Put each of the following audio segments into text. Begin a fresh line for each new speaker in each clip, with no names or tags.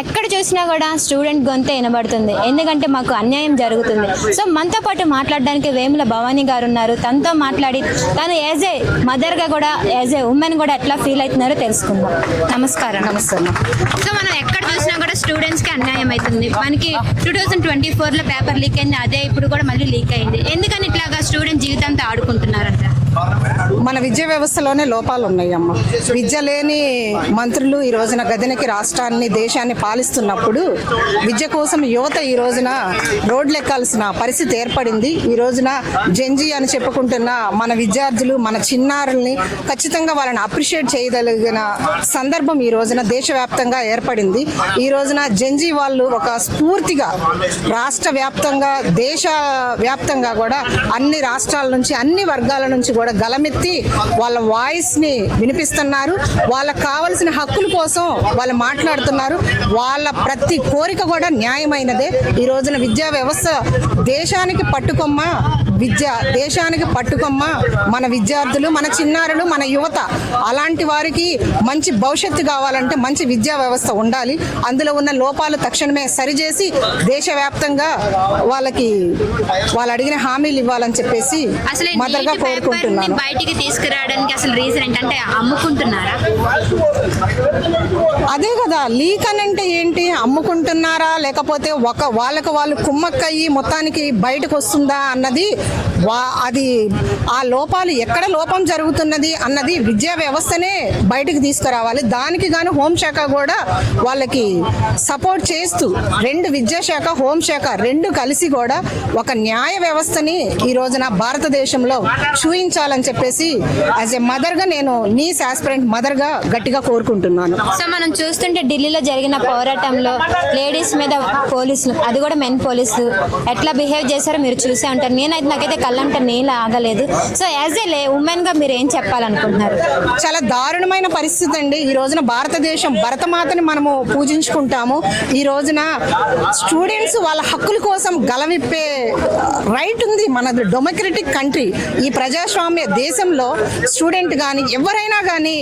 ఎక్కడ చూసినా కూడా స్టూడెంట్ గొంతే వినబడుతుంది, ఎందుకంటే మాకు అన్యాయం జరుగుతుంది. సో మనతో పాటు మాట్లాడడానికి వేముల భవానీ గారు ఉన్నారు. తనతో మాట్లాడి తను యాజ్ ఏ మదర్గా కూడా యాజ్ ఏ ఉమెన్ కూడా ఎట్లా ఫీల్ అవుతున్నారో తెలుసుకుందాం. నమస్కారం.
నమస్తే.
సో మనం ఎక్కడ చూసినా కూడా స్టూడెంట్స్కి అన్యాయం అవుతుంది. మనకి 2024లో పేపర్ లీక్ అయింది, అదే ఇప్పుడు కూడా మళ్ళీ లీక్ అయింది. ఎందుకని ఇట్లాగా స్టూడెంట్ జీవితంతో ఆడుకుంటున్నారంట?
మన విద్యా వ్యవస్థలోనే లోపాలు ఉన్నాయమ్మ. విద్య లేని మంత్రులు ఈ రోజున గదినకి రాష్ట్రాన్ని దేశాన్ని పాలిస్తున్నప్పుడు విద్య కోసం యువత ఈ రోజున రోడ్లెక్కాల్సిన పరిస్థితి ఏర్పడింది. ఈ రోజున జెన్జీ అని చెప్పుకుంటున్న మన విద్యార్థులు, మన చిన్నారుల్ని ఖచ్చితంగా వాళ్ళని అప్రిషియేట్ చేయగలిగిన సందర్భం ఈ రోజున దేశవ్యాప్తంగా ఏర్పడింది. ఈ రోజున జెన్జీ వాళ్ళు ఒక స్ఫూర్తిగా రాష్ట్ర వ్యాప్తంగా, దేశ వ్యాప్తంగా కూడా అన్ని రాష్ట్రాల నుంచి, అన్ని వర్గాల నుంచి కూడా గలమెత్తి వాళ్ళ వాయిస్ ని వినిపిస్తున్నారు. వాళ్ళకు కావలసిన హక్కుల కోసం వాళ్ళు మాట్లాడుతున్నారు. వాళ్ళ ప్రతి కోరిక కూడా న్యాయమైనదే. ఈ రోజున విద్యా వ్యవస్థ దేశానికి పట్టుకొమ్మ, దేశానికి పట్టుకొమ్మ మన విద్యార్థులు, మన చిన్నారులు, మన యువత. అలాంటి వారికి మంచి భవిష్యత్తు కావాలంటే మంచి విద్యా వ్యవస్థ ఉండాలి. అందులో ఉన్న లోపాలు తక్షణమే సరిచేసి దేశవ్యాప్తంగా వాళ్ళు అడిగిన హామీలు ఇవ్వాలని చెప్పేసి మదర్గా కోరుకుంటున్నాను.
బయటికి తీసుకురావడానికి అసలు రీజన్ ఏంటంటే అమ్ముకుంటున్నారా?
అదే కదా, లీక్ అని అంటే ఏంటి? అమ్ముకుంటున్నారా లేకపోతే వాళ్ళకు వాళ్ళు కుమ్మక్కయ్యి మొత్తానికి బయటకు వస్తుందా అన్నది, అది ఆ లోపాలు ఎక్కడ లోపం జరుగుతున్నది అన్నది విద్యా వ్యవస్థనే బయటకు తీసుకురావాలి. దానికి గాను హోంశాఖ కూడా వాళ్ళకి సపోర్ట్ చేస్తూ, రెండు విద్యాశాఖ, హోంశాఖ రెండు కలిసి కూడా ఒక న్యాయ వ్యవస్థని ఈ రోజున భారతదేశంలో చూయించాలని చెప్పేసి యాజ్ ఏ మదర్గా, నేను నీస్ ఆస్పిరెంట్ మదర్గా గట్టిగా కోరుకుంటున్నాను.
సో మనం చూస్తుంటే ఢిల్లీలో జరిగిన పోరాటంలో లేడీస్ మీద పోలీసులు, అది కూడా మెన్ పోలీసులు ఎట్లా బిహేవ్ చేశారో మీరు చూసే ఉంటారు. నాకైతే కళ్ళంట నీళ్ళు ఆగలేదు. సో యాజ్ ఏ ఉమెన్ గా మీరు ఏం చెప్పాలనుకుంటున్నారు?
చాలా దారుణమైన పరిస్థితి అండి. ఈ రోజున భారతదేశం భరతమాతని మనము పూజించుకుంటాము. ఈ రోజున స్టూడెంట్స్ వాళ్ళ హక్కుల కోసం గలవిప్పే రైట్ ఉంది. మనది డెమోక్రటిక్ కంట్రీ. ఈ ప్రజాస్వామ్య దేశంలో స్టూడెంట్ కానీ ఎవరైనా కానీ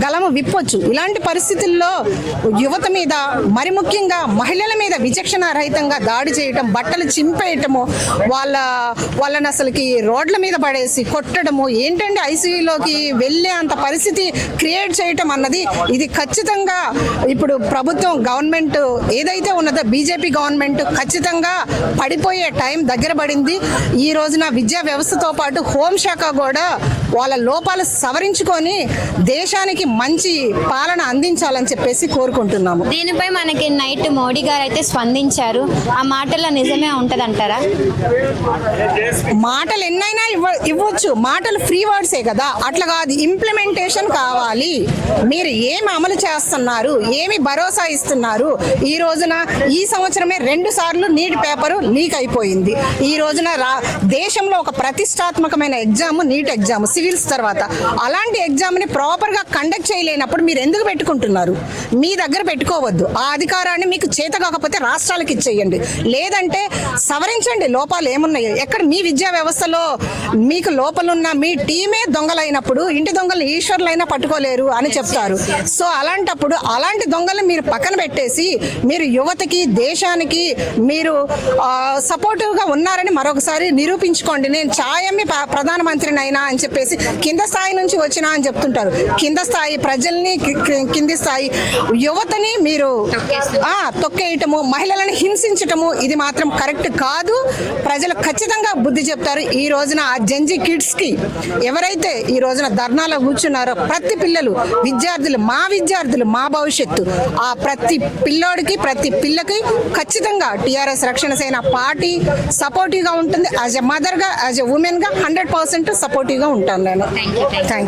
గలము విప్పొచ్చు. ఇలాంటి పరిస్థితుల్లో యువత మీద, మరి ముఖ్యంగా మహిళల మీద విచక్షణ రహితంగా దాడి చేయటం, బట్టలు చింపేయటము, వాళ్ళని అసలుకి రోడ్ల మీద పడేసి కొట్టడము, ఏంటంటే ఐసీయూలోకి వెళ్ళే అంత పరిస్థితి క్రియేట్ చేయటం అన్నది, ఇది ఖచ్చితంగా ఇప్పుడు ప్రభుత్వం, గవర్నమెంట్ ఏదైతే ఉన్నదో బీజేపీ గవర్నమెంట్ ఖచ్చితంగా పడిపోయే టైం దగ్గర పడింది. ఈ రోజున విద్యా వ్యవస్థతో పాటు హోంశాఖ కూడా వాళ్ళ లోపాలు సవరించుకొని దేశానికి మంచి పాలన అందించాలని చెప్పేసి కోరుకుంటున్నాము.
దీనిపై మనకి నైట్ మోడీ గారు అయితే స్పందించారు. ఆ మాటల్లో నిజమే ఉంటదంటారా?
మాటలు ఎన్నైనా ఇవ్వచ్చు, మాటలు ఫ్రీ వర్డ్సే కదా. అట్లా కాదు, ఇంప్లిమెంటేషన్ కావాలి. మీరు ఏమి అమలు చేస్తున్నారు, ఏమి భరోసా ఇస్తున్నారు? ఈ రోజున ఈ సంవత్సరమే 2 సార్లు నీట్ పేపరు లీక్ అయిపోయింది. ఈ రోజున దేశంలో ఒక ప్రతిష్టాత్మకమైన ఎగ్జామ్ నీట్ ఎగ్జామ్, సివిల్స్ తర్వాత. అలాంటి ఎగ్జామ్ని ప్రాపర్గా కండక్ట్ చేయలేనప్పుడు మీరు ఎందుకు పెట్టుకుంటున్నారు? మీ దగ్గర పెట్టుకోవద్దు. ఆ అధికారాన్ని మీకు చేత కాకపోతే రాష్ట్రాలకు ఇచ్చేయండి, లేదంటే సవరించండి లోపాలు ఏమున్నాయో. ఎక్కడ మీ విద్యా వ్యవస్థలో మీకు లోపలున్న మీ టీమే దొంగలైనప్పుడు ఇంటి దొంగలు ఈశ్వర్లైనా పట్టుకోలేరు అని చెప్తారు. సో అలాంటప్పుడు అలాంటి దొంగలు మీరు పక్కన పెట్టేసి మీరు యువతకి, దేశానికి మీరు సపోర్టివ్గా ఉన్నారని మరొకసారి నిరూపించుకోండి. నేను ఛాయమ్మి ప్రధానమంత్రినైనా అని చెప్పేసి కింద స్థాయి నుంచి వచ్చినా అని చెప్తుంటారు. కింద స్థాయి ప్రజల్ని, కింది స్థాయి యువతని మీరు తొక్కేయటము, మహిళలను హింసించటము, ఇది మాత్రం కరెక్ట్ కాదు. ప్రజలు ఖచ్చితంగా బుద్ధి చెప్తారు. ఈ రోజున ఆ జెన్జీ కిడ్స్ కి ఎవరైతే ఈ రోజున ధర్నాలో కూర్చున్నారో ప్రతి పిల్లలు, విద్యార్థులు, మా భవిష్యత్తు, ఆ ప్రతి పిల్లోడికి, ప్రతి పిల్లకి ఖచ్చితంగా టీఆర్ఎస్ రక్షణ సేన పార్టీ సపోర్టివ్గా ఉంటుంది. యాజ్ ఎ మదర్గా, యాజ్ ఎ ఉమెన్గా 100% సపోర్టివ్గా ఉంటాను నేను. Thank you.